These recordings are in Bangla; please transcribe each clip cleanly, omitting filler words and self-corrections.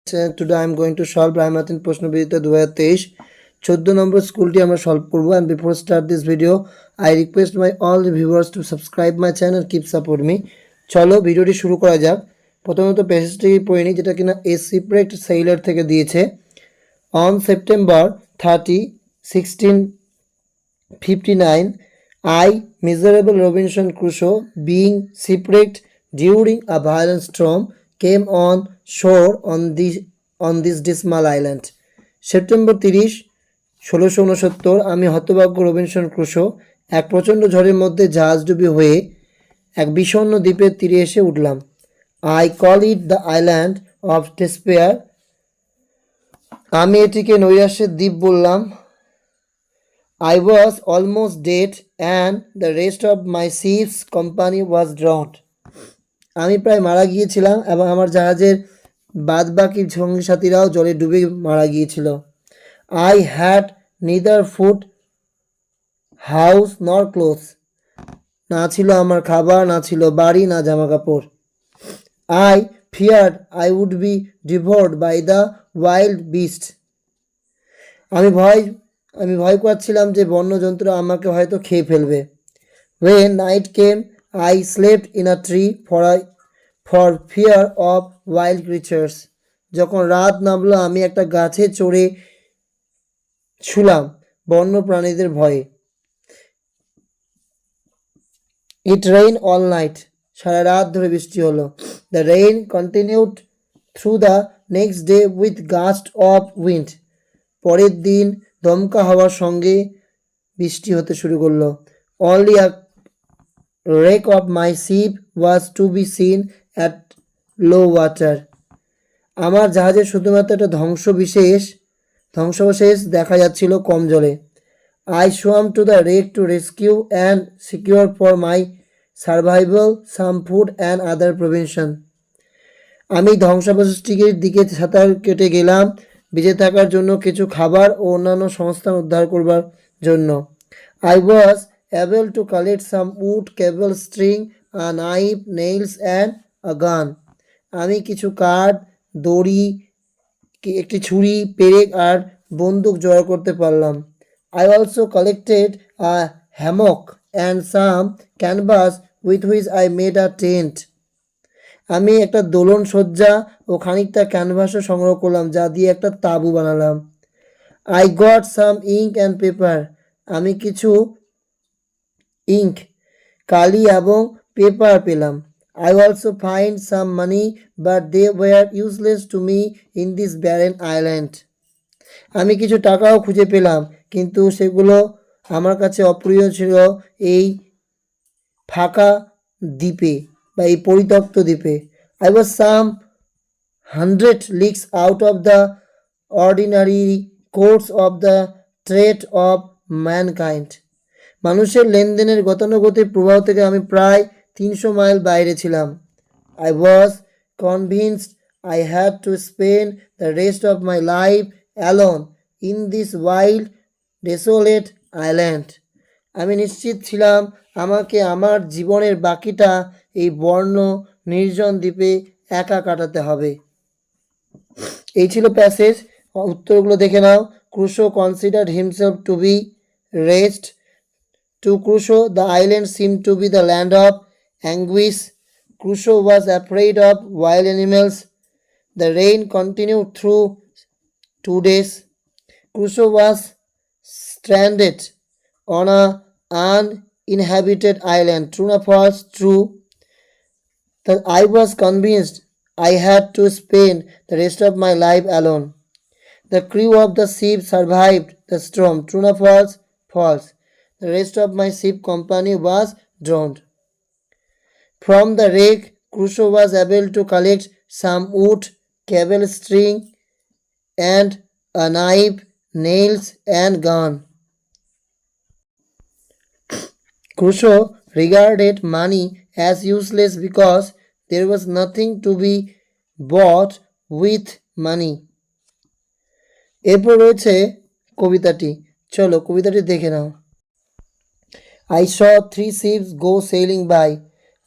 Today I am going to solve Brahmatin Proshno Bidita 2023 14 নম্বর স্কুলটি আমরা সলভ করব and before start this video I request my all the viewers to subscribe my channel keep support me চলো ভিডিওটি শুরু করা যাক প্রথমত প্যাসেজটি পড়ে নিই যেটা কিনা a shipwrecked sailor থেকে দিয়েছে on September 30 1659 I miserable Robinson Crusoe being shipwrecked during a violent storm came on shore on this dismal island. September 30 1669 আমি হতভাগ্য রবিনসন ক্রুশো এক প্রচণ্ড ঝড়ের মধ্যে জাহাজডুবি হয়ে এক বিষণ্ণ দ্বীপের তীরে এসে উঠলাম। I call it the island of despair. আমি এটিকে নৈরাশ্যের দ্বীপ বললাম। I was almost dead and the rest of my ship's company was drowned. আমি প্রায় মারা গিয়েছিলাম এবং আমার জাহাজের বাদবাকি সঙ্গী সাথীরাও জলে ডুবে মারা গিয়েছিল। I had neither food, house nor clothes. না ছিল আমার খাবার, না ছিল বাড়ি, না জামা কাপড়। I feared I would be devoured by the wild beast. আমি ভয় করছিলাম যে বন্যজন্তুরা আমাকে হয়তো খেয়ে ফেলবে। When night came, I slept in a tree for fear of wild creatures. যখন রাত নামলো আমি একটা গাছে চড়ে শুলাম বন্য প্রাণীদের ভয়ে। It rained all night. সারা রাত ধরে বৃষ্টি হলো। The rain continued through the next day with gusts of wind. পরের দিন দমকা হওয়ার সঙ্গে বৃষ্টি হতে শুরু করলো। Only a wreck of my ship was to be seen at low water. আমার জাহাজের শুধুমাত্র একটা ধ্বংসাবশেষ দেখা যাচ্ছিল কম জলে। I swam to the wreck to rescue and secure for my survival some food and other provision. আমি ধ্বংসাবশেষটির দিকে সাঁতার কেটে গেলাম বেঁচে থাকার জন্য কিছু খাবার ও অন্যান্য সংস্থান উদ্ধার করবার জন্য। I was able to collect some wood, cable, string, a knife, nails and a gun. আমি কিছু কাঠ, দড়ি, একটি ছুরি, পেরেক আর বন্দুক জোগাড় করতে পারলাম। I also collected a hammock and some canvas with which I made a tent. আমি একটা দোলন সজ্জা ও খানিকটা ক্যানভাসও সংগ্রহ করলাম যা দিয়ে একটা তাঁবু বানালাম। I got some ink and paper. আমি কিছু ইঙ্ক, কালি এবং পেপার পেলাম। I also find some money but they were useless to me in this barren island. আমি কিছু টাকাও খুঁজে পেলাম কিন্তু সেগুলো আমার কাছে অপ্রিয় ছিল এই ফাঁকা দ্বীপে বা এই পরিত্যক্ত দ্বীপে। I was some 100 leagues out of the ordinary course of the trade of mankind. মানুষের লেনদেনের গতানুগতিক প্রবাহ থেকে আমি প্রায় 300 মাইল বাইরে ছিলাম। I was convinced I had to spend the rest of my life alone in this wild, desolate island. আমি নিশ্চিত ছিলাম আমাকে আমার জীবনের বাকিটা এই বর্ণ নির্জন দ্বীপে একা কাটাতে হবে। এই ছিল প্যাসেজ। উত্তরগুলো দেখে নাও। Crusoe considered himself to be wretched. To Crusoe, the island seemed to be the land of anguish. Crusoe was afraid of wild animals. The rain continued through 2 days. Crusoe was stranded on an uninhabited island. True or false? True. That I was convinced I had to spend the rest of my life alone. The crew of the ship survived the storm. True or false? False. The rest of my ship company was drowned. From the wreck, Crusoe was able to collect some wood, cable, string, and a knife, nails, and gun. Crusoe regarded money as useless because there was nothing to be bought with money. এরপর রয়েছে কবিতাটি। চলো কবিতাটি দেখে নাও। I saw 3 ships go sailing by.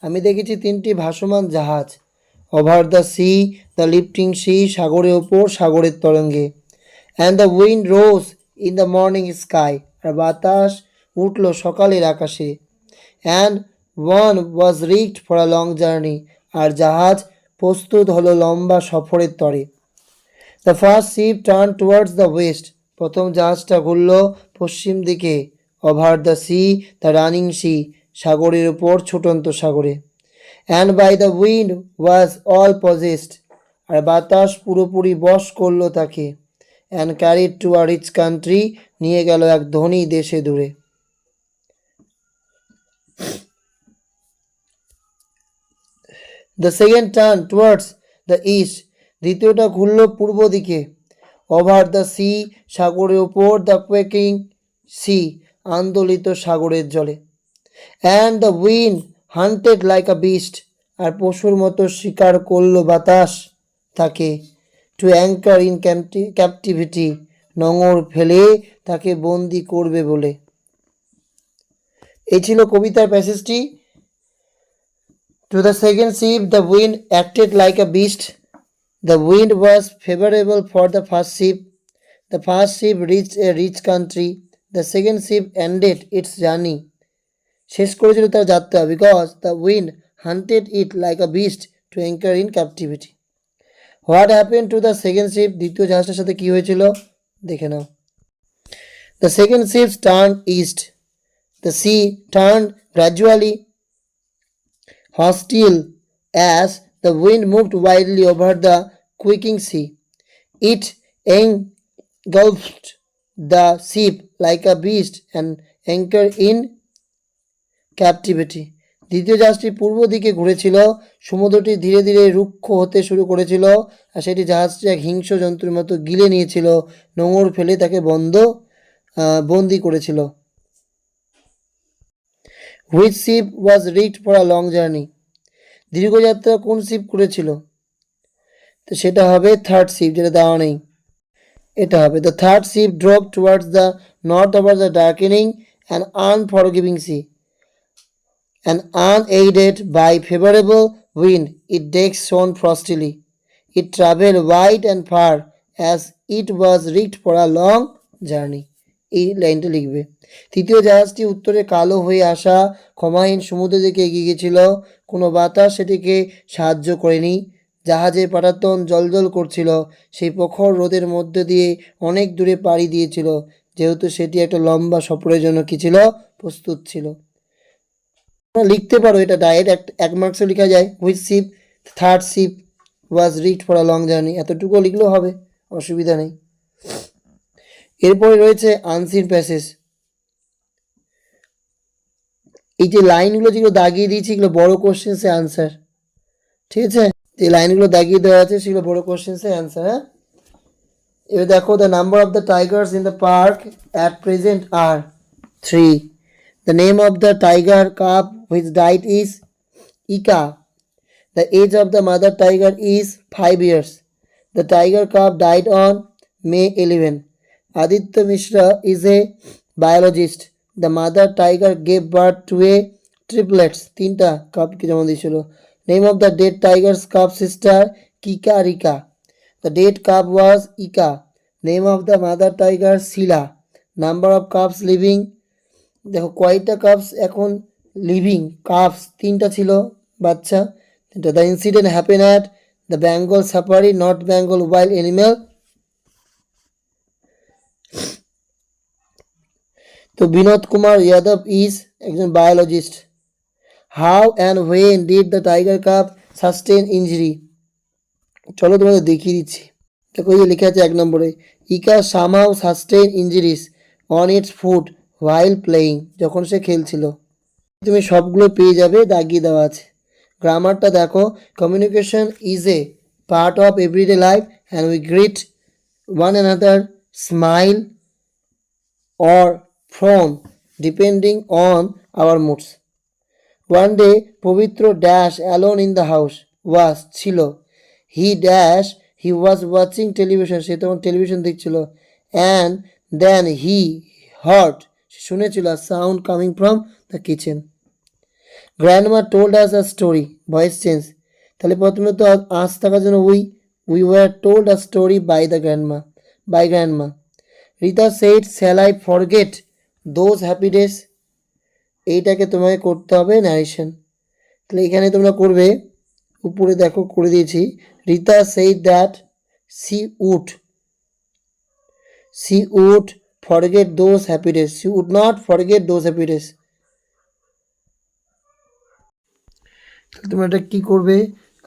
আমি দেখেছি 3টি ভাসমান জাহাজ। Over the sea, the lifting sea, সাগরের ওপর, সাগরের তরঙ্গে। And the wind rose in the morning sky, আর বাতাস উঠল সকালের আকাশে। And one was rigged for a long journey, আর জাহাজ প্রস্তুত হলো লম্বা সফরের তরে। The first ship turn towards the west, প্রথম জাহাজটা ঘুরল পশ্চিম দিকে। Over the sea, the running sea, সাগরের উপর, ছুটন্ত সাগরে। And by the wind was all possessed, আর বাতাস পুরোপুরি বশ করলো তাকে। And carried to a rich country, নিয়ে গেল এক ধনী দেশে দূরে। The second turn towards the east, দ্বিতীয়টা ঘুরল পূর্ব দিকে। ওভার দ্য সি, সাগরের ওপর, দ্য কোয়েকিং সি, আন্দোলিত সাগরের জলে। And the wind hunted like a beast, আর পশুর মতো শিকার করল বাতাস তাকে। টু অ্যাঙ্কার ইন ক্যাপটিভিটি, নোঙর ফেলে তাকে বন্দি করবে বলে। এই ছিল কবিতার প্যাসেজটি। To the second ship, the wind acted like a beast. The wind was favorable for the first ship. The first ship reached a rich country. The second ship ended its journey. শেষ করেছিল তার যাত্রা, because the wind hunted it like a beast to anchor in captivity. What happened to the second ship? দ্বিতীয় জাহাজটার সাথে কি হয়েছিল দেখে নাও। The second ship turned east. The sea turned gradually hostile as the wind moved wildly over the quaking sea. It engulfed the ship like a beast and anchored in captivity. দ্বিতীয় জাহাজটি পূর্ব দিকে ঘুরেছিল, সমুদ্রটি ধীরে ধীরে রুক্ষ হতে শুরু করেছিল, আর সেটি জাহাজটি এক হিংস্র জন্তুর মতো গিলে নিয়েছিল, নোঙর ফেলে তাকে বন্দি করেছিল। Which ship was rigged for a long journey, দীর্ঘযাত্রা কোন শিপ করেছিল? তো সেটা হবে থার্ড শিপ, যেটা দেওয়া নেই, এটা হবে। The third ship drop towards the north over the darkening and unforgiving sea, and unaided by favorable wind, its decks shone frostily. It travelled wide and far as it was rigged for a long journey. এই লাইনটা লিখবে। তৃতীয় জাহাজটি উত্তরে কালো হয়ে আসা ক্ষমাহীন সমুদ্র দিকে এগিয়ে গিয়েছিল, কোনো বাতাস সেটিকে সাহায্য করেনি। জাহাজের পাটাতন জলজল করছিল, সেই প্রখর রোদের মধ্যে দিয়ে অনেক দূরে পাড়ি দিয়েছিল, যেহেতু সেটি একটা লম্বা সফরের জন্য কি ছিল, প্রস্তুত ছিল। লিখতে পারো এটা ডাইরেক্ট, এক মার্কসও লেখা যায়। Which ship third ship was rigged for a long journey, এতটুকু লিখলেও হবে, অসুবিধা নেই। এরপরে রয়েছে আনসিন প্যাসেজ। এই যে লাইনগুলো যেগুলো দাগিয়ে দিয়েছি, এগুলো বড় কোশ্চেন্সের আনসার, ঠিক আছে? যে লাইনগুলো দাগিয়ে দেওয়া আছে সেগুলো বড় কোশ্চেন্সের আনসার। হ্যাঁ, এবার দেখো, the number of the tigers in the park at present are 3. The name of the tiger cub which died is Ika. The age of the mother tiger is 5 years. The tiger cub died on May 11. Aditya Mishra is a biologist. The mother tiger gave birth to a triplets. তিনটা cub কি যেমন দিয়েছিল। Name of the dead tiger's cub sister Kikarika. The dead cub was Ika. Name of the mother tiger Sila. Number of cubs living, দেখো কয়টা কাপস এখন লিভিং, কাপস তিনটা ছিল, বাচ্চা তিনটা। The incident happen at the Bengal safari, north Bengal wild animal. তো বিনোদ কুমার যাদব ইজ একজন biologist. How and when did the tiger cup sustain injury, চলো তোমাদের দেখিয়ে দিচ্ছি। দেখো এই লেখা আছে 1 নম্বরে, ইকা somehow sustain injuries on its foot while playing, যখন সে খেলছিল। তুমি সবগুলো পেয়ে যাবে, দাগিয়ে দেওয়া আছে। গ্রামারটা দেখো, communication is a part of everyday life and we greet one another, smile or frown depending on our moods. One day Pabitra dash alone in the house was ছিল, he dash he was watching television, সে তখন টেলিভিশন দেখছিল, অ্যান্ড দেন হি হার্ড, শুনেছিল, sound coming from the kitchen. Grandma told us a story, voice change, তাহলে প্রথমে তো আজ থাকার জন্য we were told a story by grandma. Rita said shall I forget those happy days, এইটাকে তোমাকে করতে হবে ন্যারেশন। তাহলে এখানে তোমরা করবে, উপরে দেখো করে দিয়েছি, Rita said that she would forget those happy days, she would not forget those happy days. তাহলে তোমরা এটা কী করবে,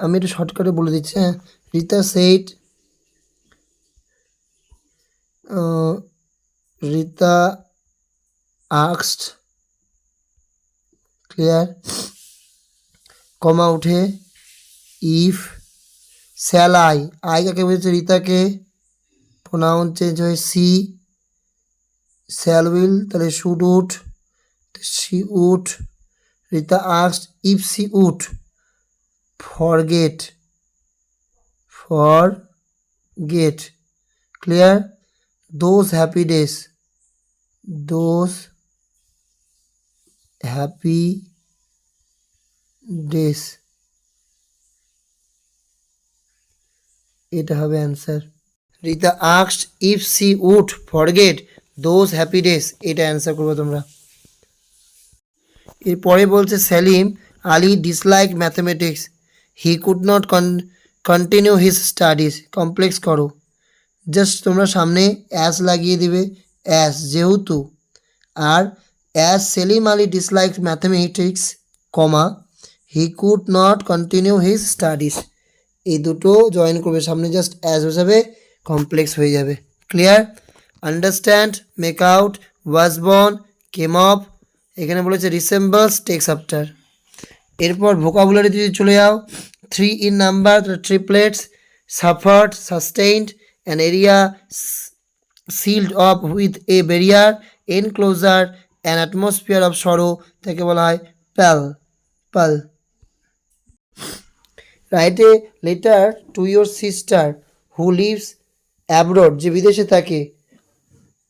আমি এটা শর্টকাটে বলে দিচ্ছি। হ্যাঁ, Rita said Rita asked, clear, comma উঠে ইফ শ্যাল আই কাকে বলেছে, রিতাকে, প্রোনাউন চেঞ্জ হয়ে সি, শ্যাল উইল তাহলে should would, she would, Rita asked if she would forget, clear, those happy days, এটা হবে answer. Rita asked if she would forget those happy days, এটা অ্যান্সার করবে তোমরা। এরপরে বলছে Salim Ali dislike mathematics, he could not continue his studies, complex করো। জাস্ট তোমরা সামনে অ্যাস লাগিয়ে দিবে, অ্যাস যেহেতু, আর as Salim Ali dislike mathematics, comma he could not continue his studies, এই দুটো জয়েন করবে সামনে, জাস্ট অ্যাজ হিসাবে কমপ্লেক্স হয়ে যাবে। Clear? Understand, make out, was born, came of, এখানে বলেছে রিসেম্বলস, টেক্স আফটার। এরপর ভোকাবুলারি যদি চলে যাও, 3 in number, triplets, suffered, sustained, an area sealed off with a barrier, enclosure, an atmosphere of sorrow, তাকে বলা হয় pall. Write a letter to your sister who lives abroad, যে বিদেশে থাকে,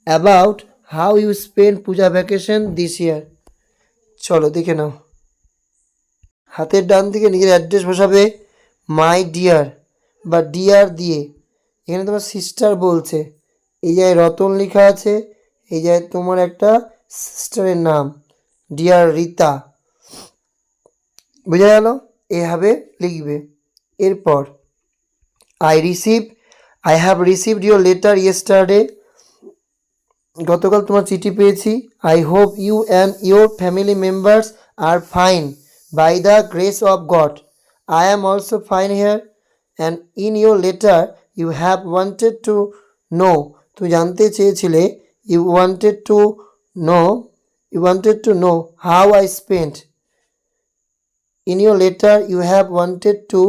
about how you spend puja vacation this year. চলো দেখে নাও। হাতের ডান দিকে নিজের অ্যাড্রেস বসাবে, মাই ডিয়ার বা ডিয়ার দিয়ে, এখানে তোমার সিস্টার বলছে, এই জায়গায় রতন লেখা আছে, এই জায়গায় তোমার একটা সিস্টারের নাম ডিয়ার রিতা, বোঝা গেল? এভাবে লিখবে। এরপর I have received your letter yesterday, গতকাল তোমার চিঠি পেয়েছি। I hope you and your family members are fine by the grace of God, I am also fine here, and in your letter you have wanted to know, তুমি জানতে চেয়েছিলে, you wanted to know how I spend, in your letter you have wanted to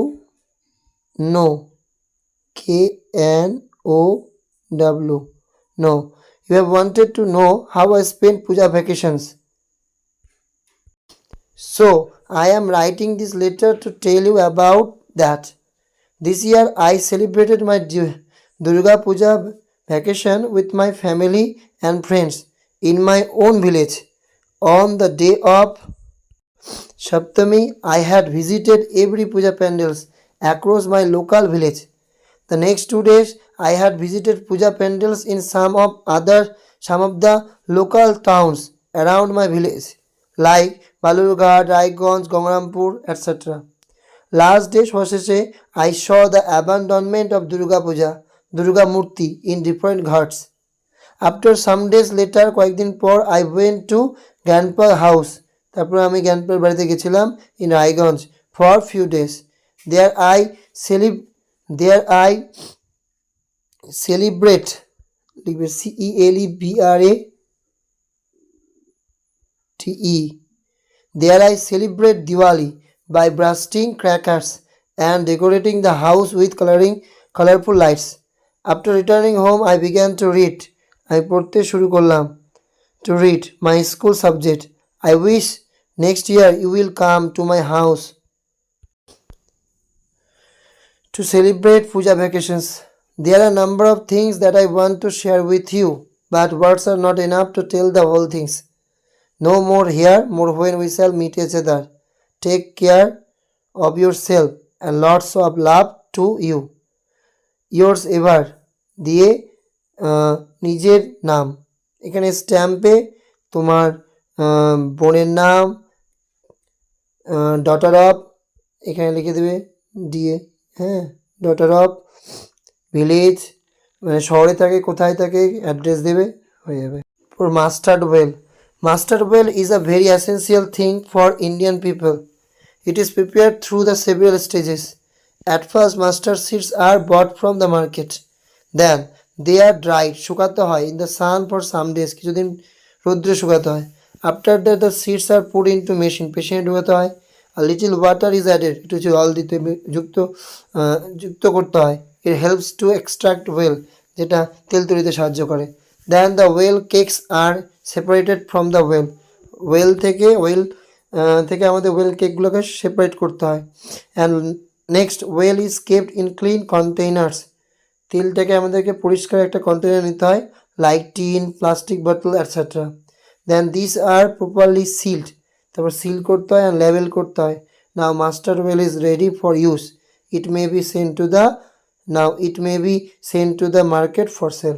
know, KNOW, no, you have wanted to know how I spent puja vacations, so I am writing this letter to tell you about that. This year I celebrated my Durga Puja vacation with my family and friends in my own village. On the day of Saptami, I had visited every puja pandals across my local village. The next 2 days, I had visited puja pandals in some of the local towns around my village, like Balurghat, Raiganj, Gangrampur, etc. Last day Shwasheshe, I saw the abandonment of Durga Murti in different ghats. After some days later, কয়েকদিন পর, I went to grandpa's house, তারপর আমি গ্র্যান্ডপার বাড়িতে গেছিলাম, in Raiganj, for few days. There I celebrate, লিখবে CELEBRATE, there I celebrate Diwali by bursting crackers and decorating the house with colorful lights. After returning home, I began to read, আমি পড়তে শুরু করলাম, to read my school subject. I wish next year you will come to my house to celebrate puja vacations. There are a number of things that I want to share with you, but words are not enough to tell the whole things. No more here, more when we shall meet each other. Take care of yourself and lots of love to you. yours ever দিয়ে নিজের নাম, এখানে স্ট্যাম্পে তোমার বোনের নাম, ডটার অফ, এখানে লিখে দেবে দিয়ে, হ্যাঁ, ডটার অফ, ভিলেজ, মানে শহরে থাকে কোথায় থাকে অ্যাড্রেস দেবে, হয়ে যাবে। For mustard oil. Mustard oil is a very essential thing for Indian people. It is prepared through the several stages. At first, mustard seeds are bought from the market. Then, they are dried, শুকাতে হয়, in the sun for some days, কিছুদিন রোদ্রে শুকাতে হয়। After that, the seeds are put into machine, পেশিনে ঢোকাতে হয়। A little water is added, একটু জল দিতে যুক্ত করতে হয়। It helps to extract oil, যেটা তেল তৈরিতে সাহায্য করে। Then the oil cakes are separated from the oil. Oil থেকে আমাদের ওয়েল কেকগুলোকে সেপারেট করতে হয়। And next oil is kept in clean containers, তেলটাকে আমাদেরকে পরিষ্কার একটা কন্টেইনার নিতে হয়, লাইক টিন, প্লাস্টিক বোতল etcetera. Then this are properly sealed, তারপর সিল করতে হয় অ্যান্ড লেবেল করতে হয়। Now mustard oil is ready for use, it may be send to the market for sell.